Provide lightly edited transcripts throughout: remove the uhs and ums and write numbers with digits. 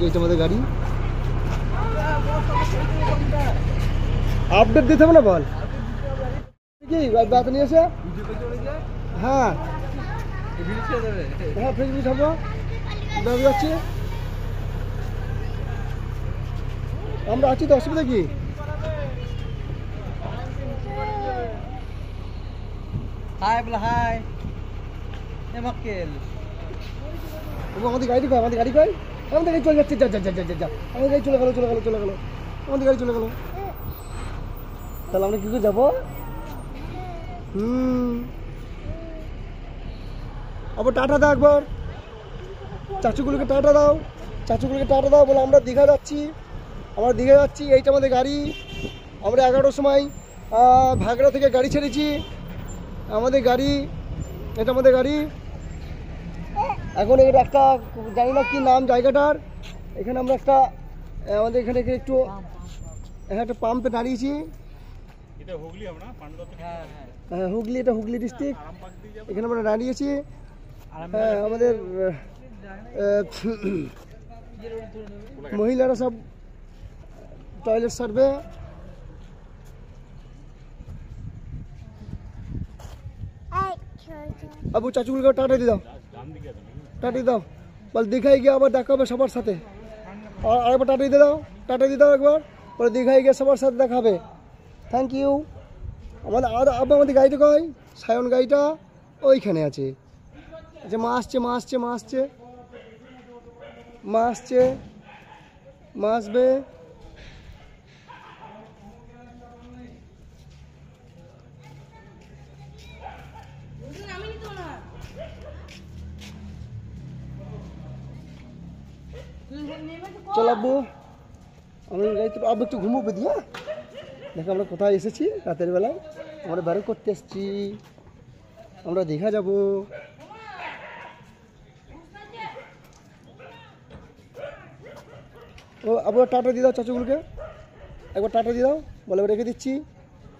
এইটা আমাদের গাড়ি। আপডেট দিতে হবে না বল কি বাত নিয়ে এসে? হ্যাঁ হ্যাঁ ফেসবুক ছাড়বো যাচ্ছি আমরা আছি তো, অসুবিধা কি? হাই বলে হাই মক্কেল আমাদের গাড়ি কয়, আমাদের গাড়ি কয়, আমাদের গাড়ি চলে যাচ্ছে, যা যা যা যা যা আমাদের গাড়ি চলে গেলো চলে গেলো চলে গেলো, আমাদের গাড়ি চলে গেলো। তাহলে আমরা কি করে যাবো? আবার টাটা দাও একবার, চাচুগুলোকে টাটা দাও, চাচুগুলোকে টাটা দাও, বলে আমরা দীঘা যাচ্ছি, আমরা দীঘা যাচ্ছি। এইটা আমাদের গাড়ি, আমরা 11টার সময় ভাগড়া থেকে গাড়ি ছেড়েছি, আমাদের গাড়ি, এটা আমাদের গাড়ি। এখন এটা একটা জানি না কি নাম জায়গাটার, এখানে আমরা একটা আমাদের এখানে একটু একটা পাম্পে দাঁড়িয়েছি। হ্যাঁ হুগলি, এটা হুগলি ডিস্ট্রিক্ট, এখানে আমরা দাঁড়িয়েছি। হ্যাঁ আমাদের মহিলারা সব টয়লেট সারবে। আবু চাচুগুলোকে টাটা দিয়ে দাও, টাটা দিয়ে দাও, বল দীঘায় গিয়ে আবার দেখা হবে সবার সাথে। আরেকবার টাটা দিয়ে দাও, টাটা দিয়ে দাও একবার, বলে দীঘায় গিয়ে সবার সাথে দেখা হবে। Thank you. আমাদের আমাদের গাড়িটা কয়, সায়ন গাড়িটা ওইখানে আছে। আচ্ছা মা আসছে, মা আসছে, মা আসছে, মা আসছে, মা আসবে। চল আব্বু, আমি গাড়িতে আব্বু একটু ঘুমোবে দিয়ে। দেখো আমরা কোথায় এসেছি, রাতের বেলায় আমরা বেরো করতে এসেছি, আমরা দীঘা যাব। ও আবার টাটা দিয়ে দাও চাচুগুলোকে, একবার টাটা দিয়ে দাও, বলে রেখে দিচ্ছি।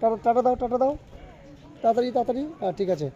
টাটা টাটা দাও, টাটা দাও, তাড়াতাড়ি তাড়াতাড়ি। হ্যাঁ ঠিক আছে।